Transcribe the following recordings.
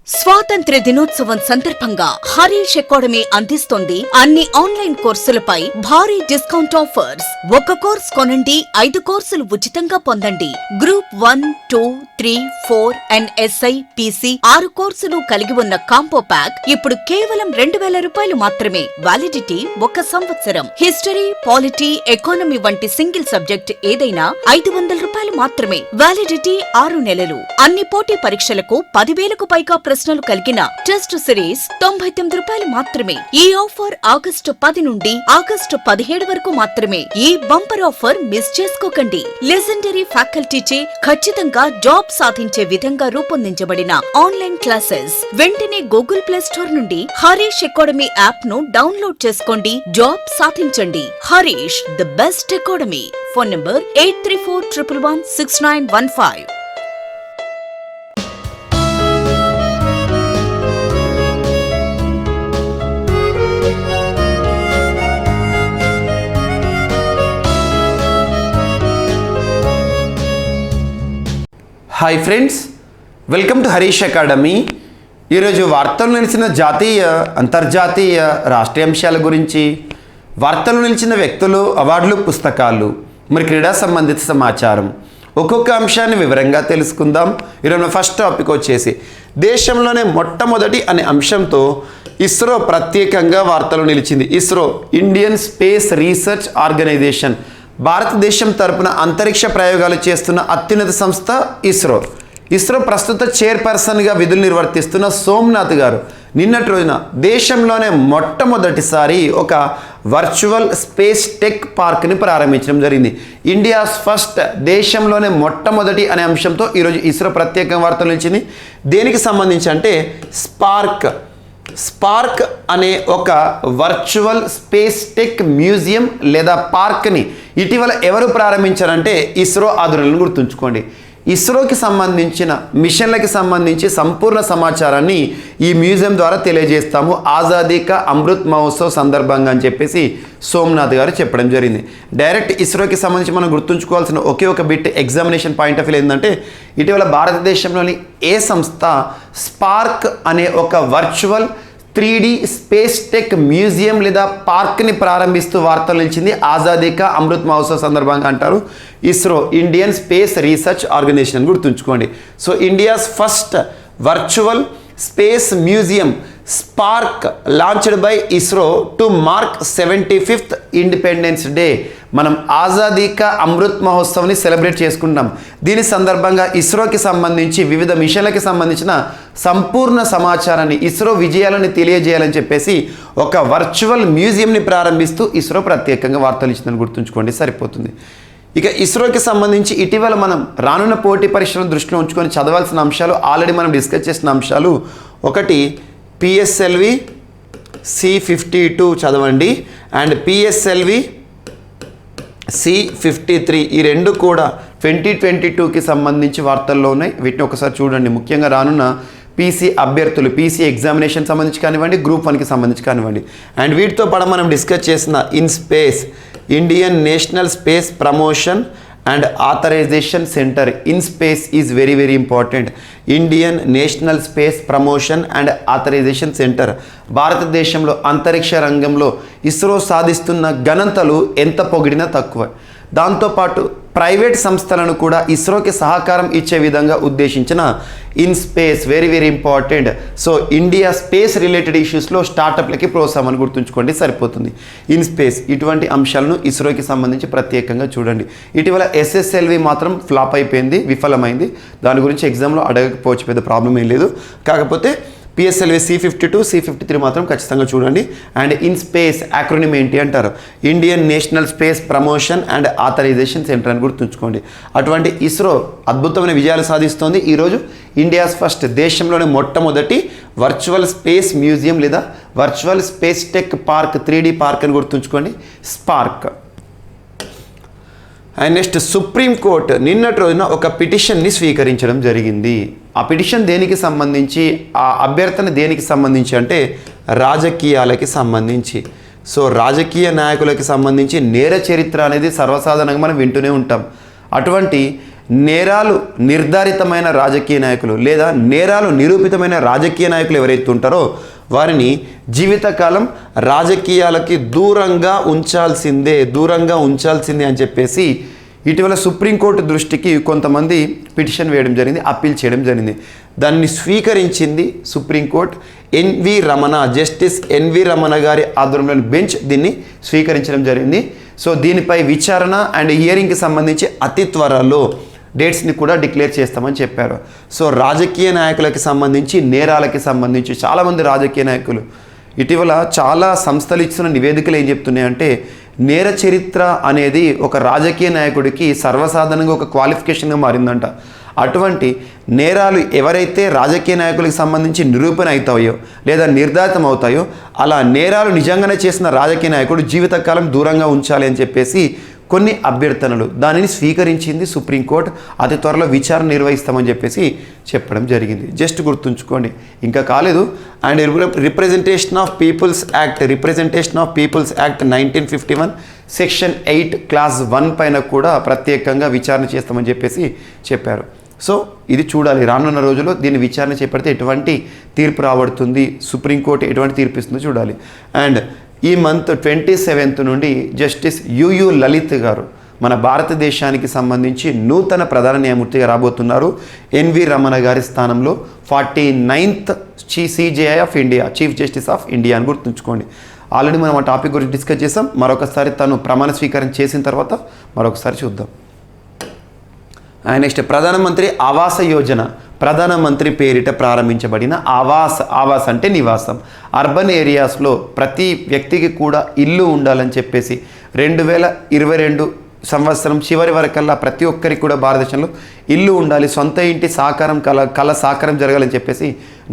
స్వాతంత్ర దినోత్సవం సందర్భంగా హరీష్ అకాడమీ అందిస్తోంది అన్ని ఆన్లైన్ కోర్సులపై భారీ డిస్కౌంట్ ఆఫర్స్. ఒక కోర్స్ కొనండి, 5 కోర్సులు ఉచితంగా పొందండి. గ్రూప్ 1, 2, 3, 4 అండ్ SI, PC 6 కోర్సులు కలిగి ఉన్న కాంబో ప్యాక్ ఇప్పుడు కేవలం 2000 రూపాయలు మాత్రమే. వ్యాలిడిటీ 1 సంవత్సరం. హిస్టరీ, పాలిటీ, ఎకానమీ వంటి సింగిల్ సబ్జెక్ట్ ఏదైనా 500 రూపాయలు మాత్రమే. వ్యాలిడిటీ 6 నెలలు. అన్ని పోటీ పరీక్షలకు 10,000కు పైగా ప్రశ్నలు కలిగిన టెస్ట్ సిరీస్ 99 రూపాయలు మాత్రమే. ఈ ఆఫర్ ఆగస్టు 10 నుండి ఆగస్టు 17 వరకు మాత్రమే. ఈ బంపర్ ఆఫర్ మిస్ చేసుకోకండి. లెజెండరీ ఫ్యాకల్టీచే ఖచ్చితంగా జాబ్ సాధించే విధంగా రూపొందించబడిన ఆన్లైన్ క్లాసెస్. వెంటనే గూగుల్ ప్లే స్టోర్ నుండి హరీష్ అకాడమీ యాప్ ను డౌన్లోడ్ చేసుకోండి. జాబ్ సాధించండి. Harish, the best academy. Phone number 8341116915. Hi friends, welcome to Harish academy. ఈరోజు వార్తలు నిలిచిన జాతీయ, అంతర్జాతీయ, రాష్ట్రీయ అంశాల గురించి, వార్తలు నిలిచిన వ్యక్తులు, అవార్డులు, పుస్తకాలు, మరి క్రీడా సంబంధిత సమాచారం, ఒక్కొక్క అంశాన్ని వివరంగా తెలుసుకుందాం. ఈరోజు ఫస్ట్ టాపిక్ వచ్చేసి దేశంలోనే మొట్టమొదటి అనే అంశంతో ఇస్రో ప్రత్యేకంగా వార్తలు నిలిచింది. ISRO, Indian space research organisation, భారతదేశం తరపున అంతరిక్ష ప్రయోగాలు చేస్తున్న అత్యున్నత సంస్థ ఇస్రో. ఇస్రో ప్రస్తుత చైర్పర్సన్గా విధులు నిర్వర్తిస్తున్న సోమనాథ్ గారు నిన్నటి రోజున దేశంలోనే మొట్టమొదటిసారి ఒక వర్చువల్ స్పేస్ టెక్ పార్క్ని ప్రారంభించడం జరిగింది. ఇండియాస్ ఫస్ట్, దేశంలోనే మొట్టమొదటి అనే అంశంతో ఈరోజు ఇస్రో ప్రత్యేకంగా వార్తలు నిలిచింది. దేనికి సంబంధించి అంటే స్పార్క్ అనే ఒక వర్చువల్ స్పేస్ టెక్ మ్యూజియం లేదా పార్క్ని ఇటీవల ఎవరు ప్రారంభించారంటే ఇస్రో ఆధునులను గుర్తుంచుకోండి. ఇస్రోకి సంబంధించిన మిషన్లకి సంబంధించి సంపూర్ణ సమాచారాన్ని ఈ మ్యూజియం ద్వారా తెలియజేస్తాము ఆజాదీ కా అమృత్ మహోత్సవ్ సందర్భంగా అని చెప్పేసి సోమనాథ్ గారు చెప్పడం జరిగింది. డైరెక్ట్ ఇస్రోకి సంబంధించి మనం గుర్తుంచుకోవాల్సిన ఒకే ఒక bit examination point of view ఏంటంటే ఇటీవల భారతదేశంలోని ఏ సంస్థ స్పార్క్ అనే ఒక virtual 3D space tech museum లేదా పార్క్ని ప్రారంభిస్తూ వార్తలు నిలిచింది. ఆజాదీ కా అమృత్ మహోత్సవ్ సందర్భంగా అంటారు. ISRO, Indian space research organisation గుర్తుంచుకోండి. So India's first virtual space museum Spark launched by ISRO to mark 75th independence day. మనం ఆజాదీ కా అమృత్ మహోత్సవ్ని సెలబ్రేట్ చేసుకుంటాం. దీని సందర్భంగా ఇస్రోకి సంబంధించి వివిధ మిషన్లకి సంబంధించిన సంపూర్ణ సమాచారాన్ని, ఇస్రో విజయాలను తెలియజేయాలని చెప్పేసి ఒక వర్చువల్ మ్యూజియంని ప్రారంభిస్తూ ఇస్రో ప్రత్యేకంగా వార్తలు ఇచ్చిందని గుర్తుంచుకోండి, సరిపోతుంది. ఇక ఇస్రోకి సంబంధించి ఇటీవల మనం రానున్న పోటీ పరీక్షలను దృష్టిలో ఉంచుకొని చదవాల్సిన అంశాలు ఆల్రెడీ మనం డిస్కస్ చేసిన అంశాలు. ఒకటి PSLV C52 చదవండి అండ్ PSLV C53, ఈ రెండు కూడా 2022కి సంబంధించి వార్తల్లో ఉన్నాయి. వీటిని ఒకసారి చూడండి. ముఖ్యంగా రానున్న PC అభ్యర్థులు, PC ఎగ్జామినేషన్ సంబంధించి కానివ్వండి, గ్రూప్ 1కి సంబంధించి కానివ్వండి. అండ్ వీటితో పాటు మనం డిస్కస్ చేసిన in space, Indian national space promotion and authorisation centre. In space is very very important. Indian national space promotion and authorisation centre భారతదేశంలో అంతరిక్ష రంగంలో ఇస్రో సాధిస్తున్న ఘనతలు ఎంత పొగిడినా తక్కువ. దాంతోపాటు ప్రైవేట్ సంస్థలను కూడా ఇస్రోకి సహకారం ఇచ్చే విధంగా ఉద్దేశించిన in space very very important. So India space related ఇష్యూస్లో స్టార్టప్లకి ప్రోత్సాహం అని గుర్తుంచుకోండి, సరిపోతుంది. ఇన్ స్పేస్ ఇటువంటి అంశాలను ఇస్రోకి సంబంధించి ప్రత్యేకంగా చూడండి. ఇటీవల SSLV మాత్రం ఫ్లాప్ అయిపోయింది, విఫలమైంది. దాని గురించి ఎగ్జామ్లో అడగకపోవచ్చు, పెద్ద ప్రాబ్లం ఏం లేదు. కాకపోతే PSLV C52, C53 మాత్రం ఖచ్చితంగా చూడండి. అండ్ ఇన్ స్పేస్ యాక్రోనిమ్ ఏంటి అంటారు? Indian national space promotion and authorisation centre అని గుర్తుంచుకోండి. అటువంటి ఇస్రో అద్భుతమైన విజయాలు సాధిస్తోంది. ఈరోజు ఇండియాస్ ఫస్ట్, దేశంలోనే మొట్టమొదటి వర్చువల్ స్పేస్ మ్యూజియం లేదా virtual space tech park 3D park అని గుర్తుంచుకోండి, స్పార్క్. అండ్ నెక్స్ట్ సుప్రీంకోర్టు నిన్నటి రోజున ఒక పిటిషన్ని స్వీకరించడం జరిగింది. ఆ పిటిషన్ దేనికి సంబంధించి, ఆ అభ్యర్థన దేనికి సంబంధించి అంటే రాజకీయాలకి సంబంధించి. సో రాజకీయ నాయకులకి సంబంధించి నేర చరిత్ర అనేది సర్వసాధారణంగా మనం వింటూనే ఉంటాం. అటువంటి నేరాలు నిర్ధారితమైన రాజకీయ నాయకులు లేదా నేరాలు నిరూపితమైన రాజకీయ నాయకులు ఎవరైతే ఉంటారో వారిని జీవితకాలం రాజకీయాలకి దూరంగా ఉంచాల్సిందే అని చెప్పేసి ఇటీవల సుప్రీంకోర్టు దృష్టికి కొంతమంది పిటిషన్ వేయడం జరిగింది, అప్పీల్ చేయడం జరిగింది. దాన్ని స్వీకరించింది సుప్రీంకోర్టు. జస్టిస్ ఎన్వి రమణ గారి ఆధ్వర్యంలోని బెంచ్ దీన్ని స్వీకరించడం జరిగింది. సో దీనిపై విచారణ అండ్ హియరింగ్కి సంబంధించి అతి త్వరలో డేట్స్ని కూడా డిక్లేర్ చేస్తామని చెప్పారు. సో రాజకీయ నాయకులకి సంబంధించి నేరాలకి సంబంధించి చాలామంది రాజకీయ నాయకులు ఇటీవల చాలా సంస్థలు ఇచ్చిన నివేదికలు ఏం చెప్తున్నాయంటే నేర చరిత్ర అనేది ఒక రాజకీయ నాయకుడికి సర్వసాధారణంగా ఒక క్వాలిఫికేషన్గా మారిందంట. అటువంటి నేరాలు ఎవరైతే రాజకీయ నాయకులకు సంబంధించి నిరూపణ అవుతాయో లేదా నిర్ధారితం అవుతాయో అలా నేరాలు నిజంగానే చేసిన రాజకీయ నాయకుడు జీవితకాలం దూరంగా ఉంచాలి అని చెప్పేసి కొన్ని అభ్యర్థనలు దానిని స్వీకరించింది సుప్రీంకోర్టు. అతి త్వరలో విచారణ నిర్వహిస్తామని చెప్పేసి చెప్పడం జరిగింది. జస్ట్ గుర్తుంచుకోండి, ఇంకా కాలేదు. And representation of people's act 1951 section 8 class 1 పైన కూడా ప్రత్యేకంగా విచారణ చేస్తామని చెప్పేసి చెప్పారు. సో ఇది చూడాలి, రానున్న రోజుల్లో దీన్ని విచారణ చేపడితే ఎటువంటి తీర్పు రాబడుతుంది, సుప్రీంకోర్టు ఎటువంటి తీర్పు ఇస్తుందో చూడాలి. అండ్ ఈ మంత్ 27 నుండి జస్టిస్ యుయు లలిత్ గారు మన భారతదేశానికి సంబంధించి నూతన ప్రధాన న్యాయమూర్తిగా రాబోతున్నారు. ఎన్వి రమణ గారి స్థానంలో 49th CJI of India, chief justice of India అని గుర్తుంచుకోండి. ఆల్రెడీ మనం ఆ టాపిక్ గురించి డిస్కస్ చేసాం. మరొకసారి తను ప్రమాణ స్వీకారం చేసిన తర్వాత మరొకసారి చూద్దాం. నెక్స్ట్ ప్రధానమంత్రి ఆవాస యోజన, ప్రధానమంత్రి పేరిట ప్రారంభించబడిన ఆవాస్ అంటే నివాసం. అర్బన్ ఏరియాస్లో ప్రతి వ్యక్తికి కూడా ఇల్లు ఉండాలని చెప్పేసి 2022 సంవత్సరం చివరి వరకల్లా ప్రతి ఒక్కరికి కూడా భారతదేశంలో ఇల్లు ఉండాలి, సొంత ఇంటి కళ సాకారం జరగాలని చెప్పేసి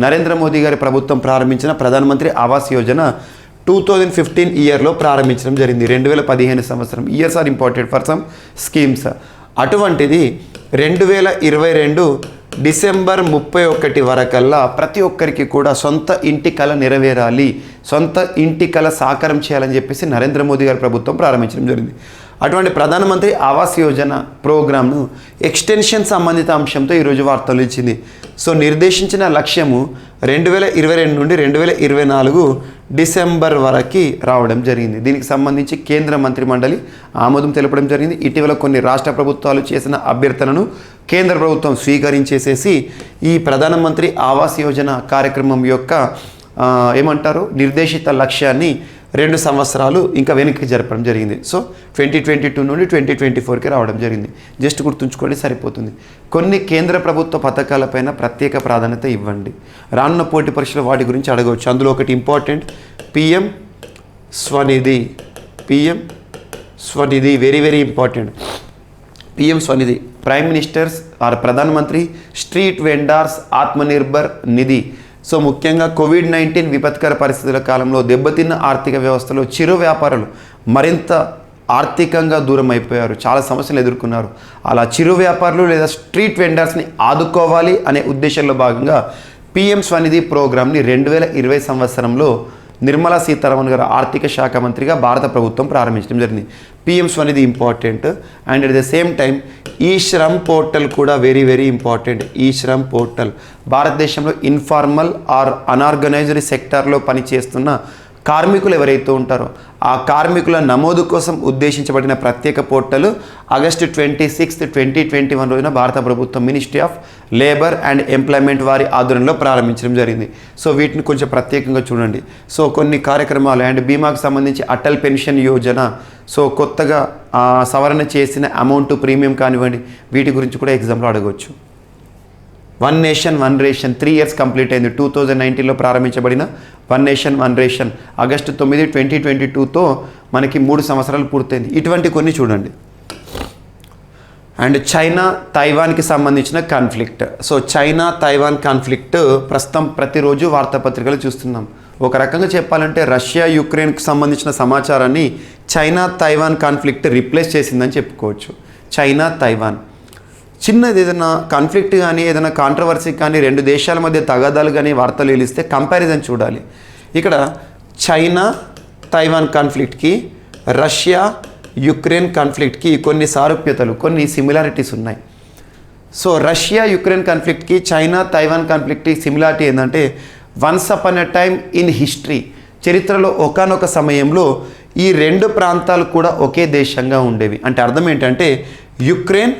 నరేంద్ర మోదీ గారి ప్రభుత్వం ప్రారంభించిన ప్రధానమంత్రి ఆవాస్ యోజన 2015 ఇయర్లో ప్రారంభించడం జరిగింది. 2015 సంవత్సరం. Years or important for some schemes. అటువంటిది 2022 డిసెంబర్ 31 వరకల్లా ప్రతి ఒక్కరికి కూడా సొంత ఇంటి కళ నెరవేరాలి, సొంత ఇంటి కళ సాకారం చేయాలని చెప్పేసి నరేంద్ర మోదీ గారి ప్రభుత్వం ప్రారంభించడం జరిగింది. అటువంటి ప్రధానమంత్రి ఆవాస్ యోజన ప్రోగ్రామ్ను ఎక్స్టెన్షన్ సంబంధిత అంశంతో ఈరోజు వార్తలు ఇచ్చింది. సో నిర్దేశించిన లక్ష్యము 2022 నుండి 2024 డిసెంబర్ వరకు రావడం జరిగింది. దీనికి సంబంధించి కేంద్ర మంత్రి మండలి ఆమోదం తెలపడం జరిగింది. ఇటీవల కొన్ని రాష్ట్ర ప్రభుత్వాలు చేసిన అభ్యర్థనను కేంద్ర ప్రభుత్వం స్వీకరించేసేసి ఈ ప్రధానమంత్రి ఆవాస్ యోజన కార్యక్రమం యొక్క నిర్దేశిత లక్ష్యాన్ని 2 సంవత్సరాలు ఇంకా వెనక్కి జరపడం జరిగింది. సో 2022 నుండి 2024కి రావడం జరిగింది. జస్ట్ గుర్తుంచుకోండి, సరిపోతుంది. కొన్ని కేంద్ర ప్రభుత్వ పథకాలపైన ప్రత్యేక ప్రాధాన్యత ఇవ్వండి. రానున్న పోటీ పరీక్షలు వాటి గురించి అడగవచ్చు. అందులో ఒకటి important, PM Svanidhi very very important. PM Svanidhi, prime minister's or Pradhanmantri street vendors Atmanirbhar Nidhi. So ముఖ్యంగా కోవిడ్-19 విపత్కర పరిస్థితుల కాలంలో దెబ్బతిన్న ఆర్థిక వ్యవస్థలో చిరు వ్యాపారులు మరింత ఆర్థికంగా దూరం అయిపోయారు, చాలా సమస్యలు ఎదుర్కొన్నారు. అలా చిరు వ్యాపారులు లేదా స్ట్రీట్ వెండర్స్ని ఆదుకోవాలి అనే ఉద్దేశంలో భాగంగా పిఎం స్వనిధి ప్రోగ్రామ్ని 2020 సంవత్సరంలో నిర్మలా సీతారామన్ గారు ఆర్థిక శాఖ మంత్రిగా భారత ప్రభుత్వం ప్రారంభించడం జరిగింది. PM Svanidhi important. And at the same time ఈ శ్రమ్ పోర్టల్ కూడా వెరీ వెరీ ఇంపార్టెంట్. ఈ శ్రమ్ పోర్టల్ భారతదేశంలో ఇన్ఫార్మల్ ఆర్ అన్ఆర్గనైజ్డ్ సెక్టార్లో పనిచేస్తున్న కార్మికులు ఎవరైతే ఉంటారో ఆ కార్మికుల నమోదు కోసం ఉద్దేశించబడిన ప్రత్యేక పోర్టల్ ఆగస్టు 26, 2021 రోజున భారత ప్రభుత్వం ministry of labour and employment వారి ఆధ్వర్యంలో ప్రారంభించడం జరిగింది. సో వీటిని కొంచెం ప్రత్యేకంగా చూడండి. సో కొన్ని కార్యక్రమాలు అండ్ బీమాకు సంబంధించి అటల్ పెన్షన్ యోజన, సో కొత్తగా సవరణ చేసిన అమౌంట్ ప్రీమియం కానివ్వండి, వీటి గురించి కూడా ఎగ్జామ్లో అడగవచ్చు. One nation one ration 3 years complete అయింది. 2019లో ప్రారంభించబడిన one nation one ration August 9, 2022తో మనకి 3 సంవత్సరాలు పూర్తయింది. ఇటువంటి కొన్ని చూడండి. అండ్ చైనా తైవాన్కి సంబంధించిన conflict. So China Taiwan conflict ప్రస్తుతం ప్రతిరోజు వార్తాపత్రికలు చూస్తున్నాం. ఒక రకంగా చెప్పాలంటే రష్యా యుక్రెయిన్కి సంబంధించిన సమాచారాన్ని చైనా తైవాన్ కాన్ఫ్లిక్ట్ రీప్లేస్ చేసిందని చెప్పుకోవచ్చు. చైనా తైవాన్ చిన్నది ఏదైనా కాన్ఫ్లిక్ట్ కానీ ఏదైనా కాంట్రవర్సీ కానీ 2 దేశాల మధ్య తగాదాలు కానీ వార్తలు వెలిస్తే కంపారిజన్ చూడాలి. ఇక్కడ చైనా తైవాన్ కాన్ఫ్లిక్ట్కి రష్యా యుక్రెయిన్ కాన్ఫ్లిక్ట్కి కొన్ని సారూప్యతలు, కొన్ని సిమిలారిటీస్ ఉన్నాయి. సో రష్యా యుక్రెయిన్ కాన్ఫ్లిక్ట్కి చైనా తైవాన్ కాన్ఫ్లిక్ట్కి సిమిలారిటీ ఏంటంటే once upon a time in history, చరిత్రలో ఒకానొక సమయంలో ఈ రెండు ప్రాంతాలు కూడా ఒకే దేశంగా ఉండేవి. అంటే అర్థం ఏంటంటే యుక్రెయిన్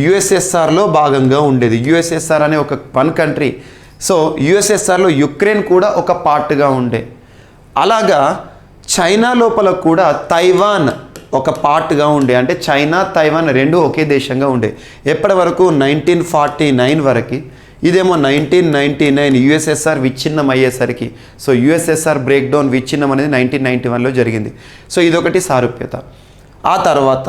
యుఎస్ఎస్ఆర్లో భాగంగా ఉండేది. యుఎస్ఎస్ఆర్ అనే ఒక వన్ కంట్రీ. సో యుఎస్ఎస్ఆర్లో యుక్రెయిన్ కూడా ఒక పార్ట్గా ఉండే. అలాగా చైనా లోపల కూడా తైవాన్ ఒక పార్ట్గా ఉండే. అంటే చైనా తైవాన్ రెండు ఒకే దేశంగా ఉండే ఎప్పటి వరకు 1949 వరకు. ఇదేమో 1999 యుఎస్ఎస్ఆర్ విచ్ఛిన్నం అయ్యేసరికి, సో యుఎస్ఎస్ఆర్ బ్రేక్ డౌన్ విచ్ఛిన్నం అనేది 1991లో జరిగింది. సో ఇదొకటి సారూప్యత. ఆ తర్వాత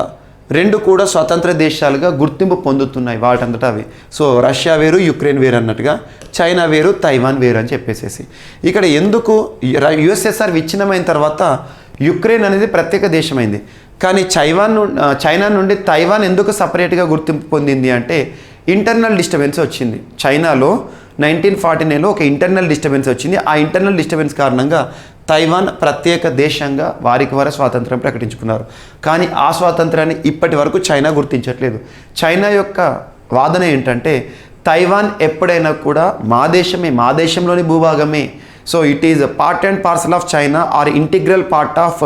రెండు కూడా స్వతంత్ర దేశాలుగా గుర్తింపు పొందుతున్నాయి వాటంతటా అవి. సో రష్యా వేరు యుక్రెయిన్ వేరు అన్నట్టుగా, చైనా వేరు తైవాన్ వేరు అని చెప్పేసేసి. ఇక్కడ ఎందుకు యుఎస్ఎస్ఆర్ విచ్ఛిన్నమైన తర్వాత యుక్రెయిన్ అనేది ప్రత్యేక దేశమైంది, కానీ చైనా నుండి తైవాన్ ఎందుకు సపరేట్గా గుర్తింపు పొందింది అంటే ఇంటర్నల్ డిస్టర్బెన్స్ వచ్చింది. చైనాలో 1949లో ఒక ఇంటర్నల్ డిస్టర్బెన్స్ వచ్చింది. ఆ ఇంటర్నల్ డిస్టర్బెన్స్ కారణంగా తైవాన్ ప్రత్యేక దేశంగా వారికి వారు స్వాతంత్రం ప్రకటించుకున్నారు. కానీ ఆ స్వాతంత్రాన్ని ఇప్పటి వరకు చైనా గుర్తించట్లేదు. చైనా యొక్క వాదన ఏంటంటే తైవాన్ ఎప్పుడైనా కూడా మా దేశమే, మా దేశంలోని భూభాగమే, so it is part and parcel of China or integral part of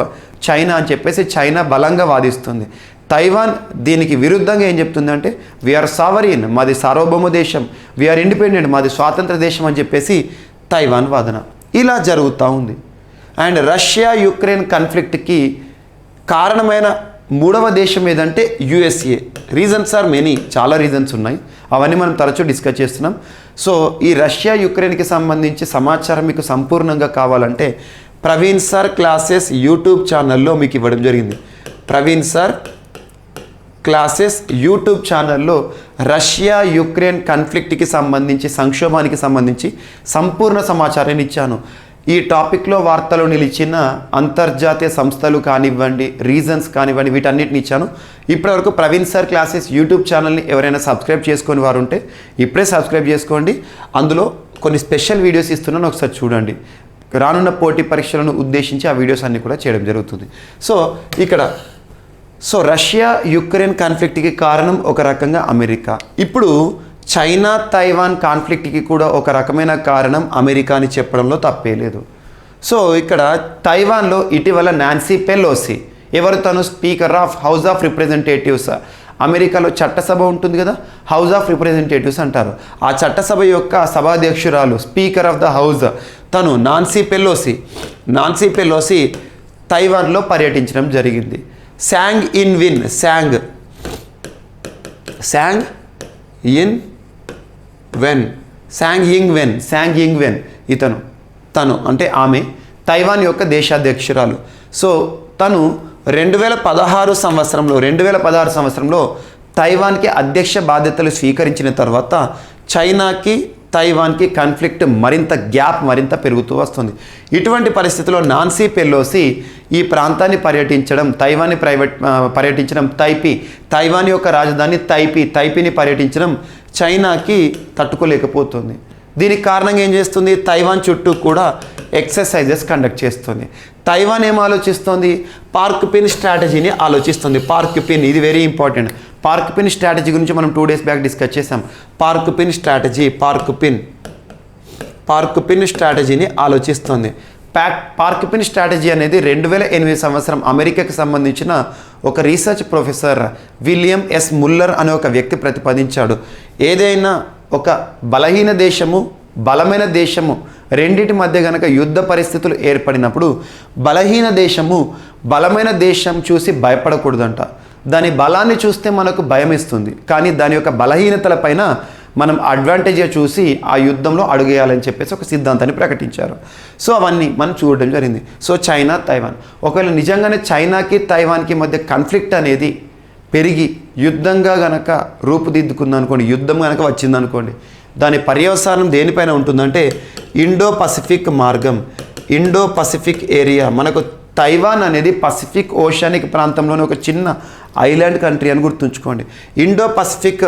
China అని చెప్పేసి చైనా బలంగా వాదిస్తుంది. తైవాన్ దీనికి విరుద్ధంగా ఏం చెప్తుందంటే వీఆర్ సావరీన్, మాది సార్వభౌమ దేశం, వీఆర్ ఇండిపెండెంట్, మాది స్వాతంత్ర దేశం అని చెప్పేసి తైవాన్ వాదన. ఇలా జరుగుతూ ఉంది. అండ్ రష్యా యుక్రెయిన్ కాన్ఫ్లిక్ట్కి కారణమైన మూడవ దేశం ఏదంటే యుఎస్ఏ. రీజన్స్ ఆర్ మెనీ, చాలా రీజన్స్ ఉన్నాయి, అవన్నీ మనం తరచూ డిస్కస్ చేస్తున్నాం. సో ఈ రష్యా యుక్రెయిన్కి సంబంధించి సమాచారం మీకు సంపూర్ణంగా కావాలంటే ప్రవీణ్ సార్ క్లాసెస్ యూట్యూబ్ ఛానల్లో మీకు ఇవ్వడం జరిగింది. ప్రవీణ్ సార్ క్లాసెస్ యూట్యూబ్ ఛానల్లో రష్యా యుక్రెయిన్ కాన్ఫ్లిక్ట్కి సంబంధించి, సంక్షోభానికి సంబంధించి సంపూర్ణ సమాచారాన్ని ఇచ్చాను. ఈ టాపిక్లో వార్తలు నిలిచిన అంతర్జాతీయ సంస్థలు కానివ్వండి, రీజన్స్ కానివ్వండి, వీటన్నిటిని ఇచ్చాను. ఇప్పటివరకు ప్రవీణ్ సార్ క్లాసెస్ యూట్యూబ్ ఛానల్ని ఎవరైనా సబ్స్క్రైబ్ చేసుకొని వారు ఉంటే ఇప్పుడే సబ్స్క్రైబ్ చేసుకోండి. అందులో కొన్ని స్పెషల్ వీడియోస్ ఇస్తున్నాను, ఒకసారి చూడండి. రానున్న పోటీ పరీక్షలను ఉద్దేశించి ఆ వీడియోస్ అన్నీ కూడా చేయడం జరుగుతుంది. సో రష్యా యుక్రెయిన్ కాన్ఫ్లిక్ట్కి కారణం ఒక రకంగా అమెరికా. ఇప్పుడు చైనా తైవాన్ కాన్ఫ్లిక్ట్కి కూడా ఒక రకమైన కారణం అమెరికా అని చెప్పడంలో తప్పే లేదు. సో ఇక్కడ తైవాన్లో ఇటీవల నాన్సీ పెలోసి, ఎవరు తను speaker of house of representatives, అమెరికాలో చట్టసభ ఉంటుంది కదా, హౌస్ ఆఫ్ రిప్రజెంటేటివ్స్ అంటారు. ఆ చట్టసభ యొక్క సభాధ్యక్షురాలు, స్పీకర్ ఆఫ్ ద హౌస్, తను నాన్సీ పెలోసి తైవాన్లో పర్యటించడం జరిగింది. శాంగ్ యింగ్ వెన్ తను అంటే ఆమె తైవాన్ యొక్క దేశాధ్యక్షురాలు. సో తను 2016 సంవత్సరంలో తైవాన్కి అధ్యక్ష బాధ్యతలు స్వీకరించిన తర్వాత చైనాకి తైవాన్కి కాన్ఫ్లిక్ట్ మరింత పెరుగుతూ వస్తుంది. ఇటువంటి పరిస్థితుల్లో నాన్సీ పెలోసి ఈ ప్రాంతాన్ని పర్యటించడం, పర్యటించడం, తైవాన్ యొక్క రాజధాని తైపీని పర్యటించడం చైనాకి తట్టుకోలేకపోతుంది. దీనికి కారణంగా ఏం చేస్తుంది, తైవాన్ చుట్టూ కూడా ఎక్సర్సైజెస్ కండక్ట్ చేస్తుంది. తైవాన్ ఏం ఆలోచిస్తుంది, పార్క్ పిన్ స్ట్రాటజీని ఆలోచిస్తుంది. పార్క్ పిన్, ఇది very important. Park pin strategy గురించి మనం 2 days బ్యాక్ డిస్కస్ చేసాం. పార్క్ పిన్ స్ట్రాటజీని ఆలోచిస్తుంది. పార్క్ పిన్ స్ట్రాటజీ అనేది 2008 సంవత్సరం అమెరికాకి సంబంధించిన ఒక research professor William S Muller అనే ఒక వ్యక్తి ప్రతిపాదించాడు. ఏదైనా ఒక బలహీన దేశము, బలమైన దేశము రెండింటి మధ్య గనక యుద్ధ పరిస్థితులు ఏర్పడినప్పుడు బలమైన దేశం చూసి భయపడకూడదంట. దాని బలాన్ని చూస్తే మనకు భయం ఇస్తుంది, కానీ దాని యొక్క బలహీనతల పైన మనం అడ్వాంటేజ్గా చూసి ఆ యుద్ధంలో అడుగేయాలని చెప్పేసి ఒక సిద్ధాంతాన్ని ప్రకటించారు. సో అవన్నీ మనం చూడడం జరిగింది. సో చైనా తైవాన్, ఒకవేళ నిజంగానే చైనాకి తైవాన్కి మధ్య కాన్ఫ్లిక్ట్ అనేది పెరిగి యుద్ధంగా గనక రూపుదిద్దుకుందనుకోండి, యుద్ధం కనుక వచ్చిందనుకోండి, దాని పర్యవసానం దేనిపైన ఉంటుందంటే ఇండో పసిఫిక్ ఏరియా. మనకు తైవాన్ అనేది పసిఫిక్ ఓషానిక్ ప్రాంతంలోని ఒక చిన్న ఐలాండ్ కంట్రీ అని గుర్తుంచుకోండి. ఇండో పసిఫిక్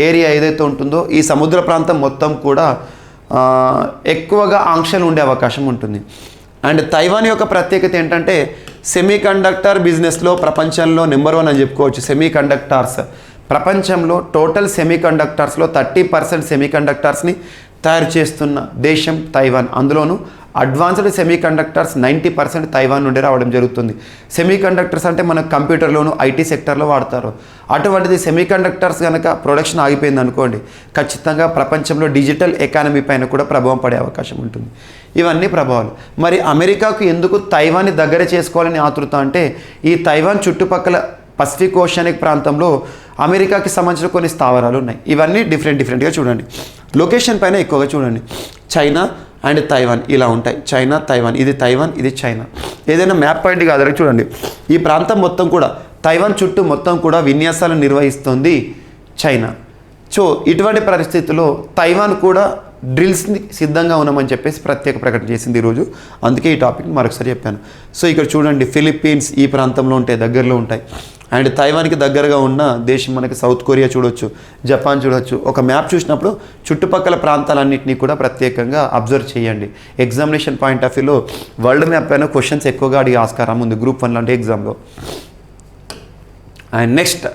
ఏరియా ఏదైతే ఉంటుందో ఈ సముద్ర ప్రాంతం మొత్తం కూడా ఎక్కువగా ఆంక్షలు ఉండే అవకాశం ఉంటుంది. అండ్ తైవాన్ యొక్క ప్రత్యేకత ఏంటంటే సెమీ కండక్టర్ బిజినెస్లో ప్రపంచంలో నెంబర్ 1 అని చెప్పుకోవచ్చు. సెమీ కండక్టర్స్ ప్రపంచంలో టోటల్ సెమీకండక్టర్స్లో 30% సెమీకండక్టర్స్ని తయారు చేస్తున్న దేశం తైవాన్. అందులోనూ అడ్వాన్స్డ్ సెమీకండక్టర్స్ 90% తైవాన్ నుండి రావడం జరుగుతుంది. సెమీకండక్టర్స్ అంటే మన కంప్యూటర్లోను ఐటీ సెక్టర్లో వాడతారు. అటువంటిది సెమీకండక్టర్స్ కనుక ప్రొడక్షన్ ఆగిపోయింది అనుకోండి, ఖచ్చితంగా ప్రపంచంలో డిజిటల్ ఎకానమీ పైన కూడా ప్రభావం పడే అవకాశం ఉంటుంది. ఇవన్నీ ప్రభావాలు. మరి అమెరికాకు ఎందుకు తైవాన్ని దగ్గర చేసుకోవాలని ఆతృత అంటే, ఈ తైవాన్ చుట్టుపక్కల పసిఫిక్ ఓషనిక్ ప్రాంతంలో అమెరికాకి సంబంధించిన కొన్ని స్థావరాలు ఉన్నాయి. ఇవన్నీ డిఫరెంట్గా చూడండి. లొకేషన్ పైన ఎక్కువగా చూడండి. చైనా అండ్ తైవాన్ ఇలా ఉంటాయి. చైనా, తైవాన్, ఇది తైవాన్, ఇది చైనా. ఏదైనా మ్యాప్ పాయింట్ కాదు చూడండి. ఈ ప్రాంతం మొత్తం కూడా తైవాన్ చుట్టూ మొత్తం కూడా విన్యాసాలను నిర్వహిస్తుంది చైనా. సో ఇటువంటి పరిస్థితుల్లో తైవాన్ కూడా డ్రిల్స్ని సిద్ధంగా ఉన్నామని చెప్పేసి ప్రత్యేక ప్రకటన చేసింది ఈరోజు. అందుకే ఈ టాపిక్ మరొకసారి చెప్పాను. సో ఇక్కడ చూడండి, ఫిలిప్పీన్స్ ఈ ప్రాంతంలో ఉంటాయి, దగ్గరలో ఉంటాయి. అండ్ తైవాన్కి దగ్గరగా ఉన్న దేశం మనకి సౌత్ కొరియా చూడొచ్చు, జపాన్ చూడొచ్చు. ఒక మ్యాప్ చూసినప్పుడు చుట్టుపక్కల ప్రాంతాలన్నింటినీ కూడా ప్రత్యేకంగా అబ్జర్వ్ చేయండి. ఎగ్జామినేషన్ పాయింట్ ఆఫ్ వ్యూలో వరల్డ్ మ్యాప్ పైన క్వశ్చన్స్ ఎక్కువగా అడిగే ఆస్కారం ఉంది గ్రూప్ 1 లాంటి ఎగ్జామ్లో. అండ్ నెక్స్ట్,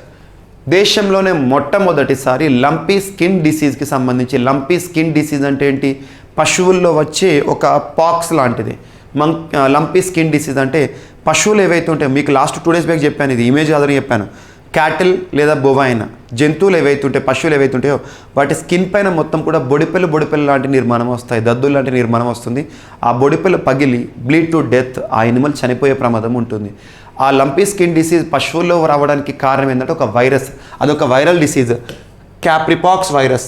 దేశంలోనే మొట్టమొదటిసారి లంపీ స్కిన్ డిసీజ్కి సంబంధించి, లంపీ స్కిన్ డిసీజ్ అంటే ఏంటి? పశువుల్లో వచ్చే ఒక పాక్స్ లాంటిది. లంపీ స్కిన్ డిసీజ్ అంటే పశువులు ఏవైతే ఉంటాయో, మీకు లాస్ట్ 2 days బ్యాక్ చెప్పాను, ఇది ఇమేజ్ ఆధారంగా చెప్పాను. క్యాటిల్ లేదా బొవైన్ జంతువులు ఏవైతే ఉంటాయో, పశువులు ఏవైతే ఉంటాయో వాటి స్కిన్ పైన మొత్తం కూడా బొడిపెలు లాంటి నిర్మాణం వస్తాయి, దద్దులు లాంటి నిర్మాణం వస్తుంది. ఆ బొడిపెలు పగిలి బ్లీడ్ టు డెత్, ఆ ఎనిమల్ చనిపోయే ప్రమాదం ఉంటుంది. ఆ లంపీ స్కిన్ డిసీజ్ పశువుల్లో రావడానికి కారణం ఏంటంటే ఒక వైరస్, అదొక వైరల్ డిసీజ్, క్యాప్రిపాక్స్ వైరస్.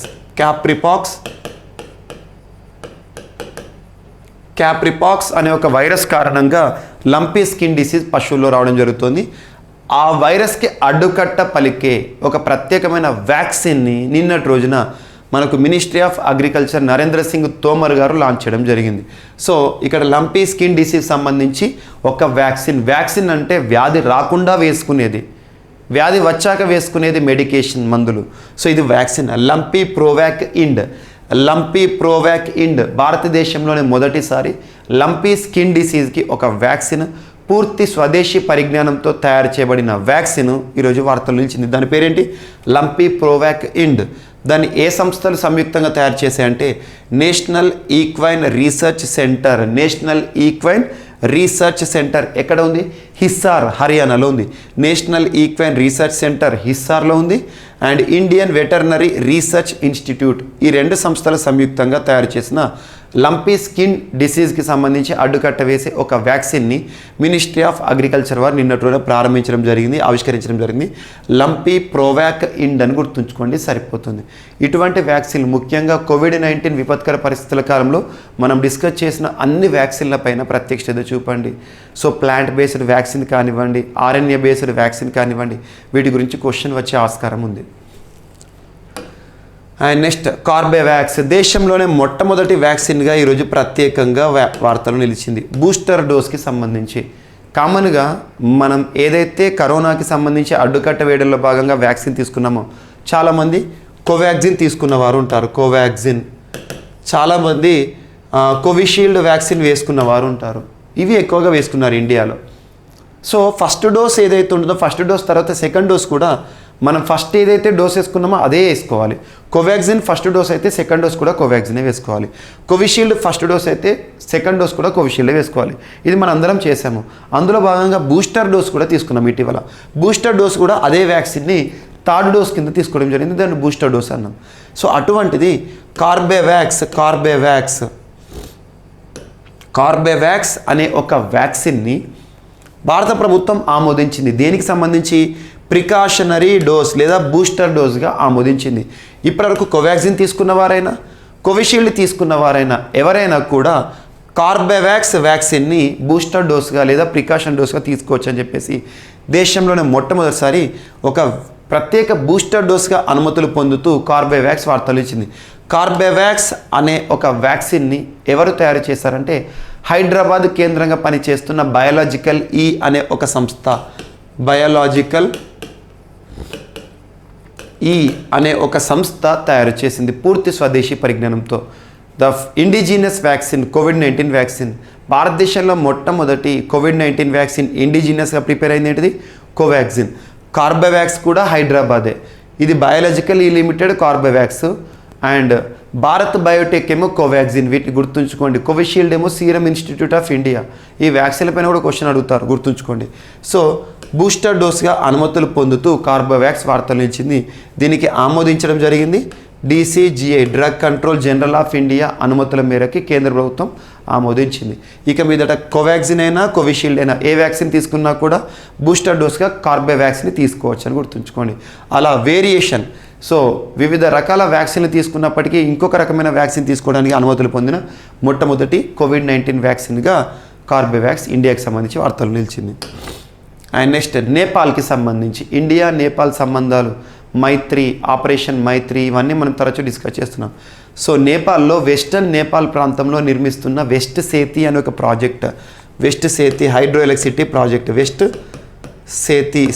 క్యాప్రిపాక్స్ అనే ఒక వైరస్ కారణంగా లంపీ స్కిన్ డిసీజ్ పశువుల్లో రావడం జరుగుతుంది. ఆ వైరస్కి అడ్డుకట్ట పలికే ఒక ప్రత్యేకమైన వ్యాక్సిన్ని నిన్నటి రోజున మనకు ministry of agriculture Narendra Singh Tomar గారు లాంచ్ చేయడం జరిగింది. సో ఇక్కడ లంపీ స్కిన్ డిసీజ్ సంబంధించి ఒక వ్యాక్సిన్ అంటే వ్యాధి రాకుండా వేసుకునేది, వ్యాధి వచ్చాక వేసుకునేది మెడికేషన్, మందులు. సో ఇది వ్యాక్సిన్, లంపీ ప్రోవాక్ ఇండ్. భారతదేశంలోనే మొదటిసారి లంపీ స్కిన్ డిసీజ్కి ఒక వ్యాక్సిన్, పూర్తి స్వదేశీ పరిజ్ఞానంతో తయారు చేయబడిన వ్యాక్సిన్ ఈరోజు వార్తలు నిలిచింది. దాని పేరేంటి? లంపీ ప్రోవాక్ ఇండ్. దాన్ని ఏ సంస్థలు సంయుక్తంగా తయారు చేశాయంటే నేషనల్ ఈక్వైన్ రీసెర్చ్ సెంటర్ ఎక్కడ ఉంది? హిస్సార్, హర్యానాలో ఉంది. నేషనల్ ఈక్వైన్ రీసెర్చ్ సెంటర్ హిస్సార్లో ఉంది. And Indian veterinary research institute, ఈ 2 సంస్థలు సంయుక్తంగా తయారు చేసిన లంపీ స్కిన్ డిసీజ్కి సంబంధించి అడ్డుకట్ట వేసే ఒక వ్యాక్సిన్ని మినిస్ట్రీ ఆఫ్ అగ్రికల్చర్ వారు నిన్నటి రోజున ఆవిష్కరించడం జరిగింది. లంపీ ప్రోవాక్ ఇండ్ అని గుర్తుంచుకోండి, సరిపోతుంది. ఇటువంటి వ్యాక్సిన్ ముఖ్యంగా కోవిడ్-19 విపత్కర పరిస్థితుల కాలంలో మనం డిస్కస్ చేసిన అన్ని వ్యాక్సిన్ల పైన ప్రత్యేక శ్రద్ధ చూపండి. సో ప్లాంట్ బేస్డ్ వ్యాక్సిన్ కానివ్వండి, RNA బేస్డ్ వ్యాక్సిన్ కానివ్వండి, వీటి గురించి క్వశ్చన్ వచ్చే ఆస్కారం ఉంది. అండ్ నెక్స్ట్, కార్బేవాక్స్ దేశంలోనే మొట్టమొదటి వ్యాక్సిన్గా ఈరోజు ప్రత్యేకంగా వార్తలు నిలిచింది. బూస్టర్ డోస్కి సంబంధించి కామన్గా మనం ఏదైతే కరోనాకి సంబంధించి అడ్డుకట్ట వేయడంలో భాగంగా వ్యాక్సిన్ తీసుకున్నామో, చాలామంది కోవాక్సిన్ తీసుకున్న వారు ఉంటారు. చాలామంది కోవిషీల్డ్ వ్యాక్సిన్ వేసుకున్న వారు ఉంటారు. ఇవి ఎక్కువగా వేసుకున్నారు ఇండియాలో. సో ఫస్ట్ డోస్ ఏదైతే ఉంటుందో, ఫస్ట్ డోస్ తర్వాత సెకండ్ డోస్ కూడా మనం ఫస్ట్ ఏదైతే డోస్ వేసుకున్నామో అదే వేసుకోవాలి. కోవాక్సిన్ ఫస్ట్ డోస్ అయితే సెకండ్ డోస్ కూడా కోవాక్సినే వేసుకోవాలి. కోవిషీల్డ్ ఫస్ట్ డోస్ అయితే సెకండ్ డోస్ కూడా కోవిషీల్డే వేసుకోవాలి. ఇది మనం అందరం చేసాము. అందులో భాగంగా బూస్టర్ డోస్ కూడా తీసుకున్నాం ఇటీవల. బూస్టర్ డోస్ కూడా అదే వ్యాక్సిన్ని 3rd డోస్ కింద తీసుకోవడం జరిగింది, దాన్ని బూస్టర్ డోస్ అన్నాం. సో అటువంటిది కార్బేవాక్స్ అనే ఒక వ్యాక్సిన్ని భారత ప్రభుత్వం ఆమోదించింది. దేనికి సంబంధించి? ప్రికాషనరీ డోస్ లేదా బూస్టర్ డోస్గా ఆమోదించింది. ఇప్పటివరకు కోవాక్సిన్ తీసుకున్న వారైనా, కోవిషీల్డ్ తీసుకున్న వారైనా, ఎవరైనా కూడా కార్బేవాక్స్ వ్యాక్సిన్ని బూస్టర్ డోస్గా లేదా ప్రికాషన్ డోస్గా తీసుకోవచ్చు అని చెప్పేసి దేశంలోనే మొట్టమొదటిసారి ఒక ప్రత్యేక బూస్టర్ డోస్గా అనుమతులు పొందుతూ కార్బేవాక్స్ వార్తలు ఇచ్చింది. కార్బేవాక్స్ అనే ఒక వ్యాక్సిన్ని ఎవరు తయారు చేశారంటే హైదరాబాద్ కేంద్రంగా పనిచేస్తున్న బయాలజికల్ అనే ఒక సంస్థ, బయాలజికల్ అనే ఒక సంస్థ తయారు చేసింది పూర్తి స్వదేశీ పరిజ్ఞానంతో. The indigenous vaccine, COVID-19 vaccine. భారతదేశంలో మొట్టమొదటి కోవిడ్-19 వ్యాక్సిన్ ఇండిజినస్గా ప్రిపేర్ అయింది ఏంటిది? కోవాక్సిన్. కార్బేవాక్స్ కూడా హైదరాబాదే. ఇది biologically limited Corbevax, and Bharat Biotech ఏమో కోవాక్సిన్. వీటిని గుర్తుంచుకోండి. కోవిషీల్డ్ ఏమో సీరం ఇన్స్టిట్యూట్ ఆఫ్ ఇండియా. ఈ వ్యాక్సిన్ల పైన కూడా క్వశ్చన్ అడుగుతారు, గుర్తుంచుకోండి. సో బూస్టర్ డోస్గా అనుమతులు పొందుతూ కార్బోవాక్స్ వార్తలు ఇచ్చింది. దీనికి ఆమోదించడం జరిగింది DCGI, drug control general of India అనుమతుల మేరకి కేంద్ర ప్రభుత్వం ఆమోదించింది. ఇక మీదట కోవాక్సిన్ అయినా కోవిషీల్డ్ అయినా ఏ వ్యాక్సిన్ తీసుకున్నా కూడా బూస్టర్ డోస్గా కార్బోవాక్స్ని తీసుకోవచ్చు అని గుర్తుంచుకోండి. అలా వేరియేషన్, సో వివిధ రకాల వ్యాక్సిన్లు తీసుకున్నప్పటికీ ఇంకొక రకమైన వ్యాక్సిన్ తీసుకోవడానికి అనుమతులు పొందిన మొట్టమొదటి COVID-19 వ్యాక్సిన్గా కార్బోవాక్స్ ఇండియాకి సంబంధించి వార్తలు నిలిచింది. అండ్ నెక్స్ట్ నేపాల్కి సంబంధించి ఇండియా నేపాల్ సంబంధాలు, మైత్రి, ఆపరేషన్ మైత్రి, ఇవన్నీ మనం తరచూ డిస్కస్ చేస్తున్నాం. సో నేపాల్లో వెస్టర్న్ నేపాల్ ప్రాంతంలో నిర్మిస్తున్న వెస్ట్ సేతి అనే ఒక ప్రాజెక్ట్, వెస్ట్ సేతి హైడ్రో ఎలక్ట్రిసిటీ ప్రాజెక్ట్, వెస్ట్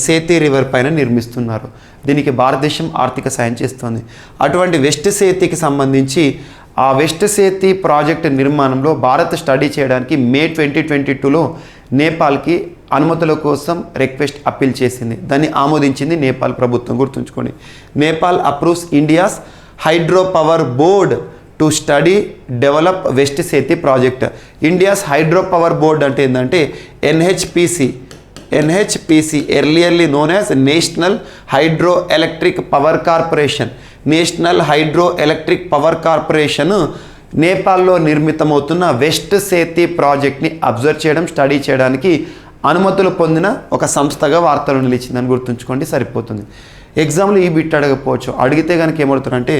సేతి రివర్ పైన నిర్మిస్తున్నారు. దీనికి భారతదేశం ఆర్థిక సాయం చేస్తుంది. అటువంటి వెస్ట్ సేతికి సంబంధించి ఆ వెస్ట్ సేతి ప్రాజెక్ట్ నిర్మాణంలో భారత్ స్టడీ చేయడానికి మే 2022లో నేపాల్కి అనుమతుల కోసం రిక్వెస్ట్ అప్పీల్ చేసింది. దాన్ని ఆమోదించింది నేపాల్ ప్రభుత్వం, గుర్తుంచుకోండి. Nepal approves India's hydro power board to study develop west Seti project. India's hydro power board అంటే ఏంటంటే NHPC, earlierly known as national hydro electric power corporation. National hydro electric power corporation నేపాల్లో నిర్మితమవుతున్న వెస్ట్ సేతి ప్రాజెక్ట్ని అబ్జర్వ్ చేయడం, స్టడీ చేయడానికి అనుమతులు పొందిన ఒక సంస్థగా వార్తలు నిలిచిందని గుర్తుంచుకోండి, సరిపోతుంది. ఎగ్జామ్లో ఈ బిట్ అడగకపోవచ్చు, అడిగితే కనుక ఏమవుతుందంటే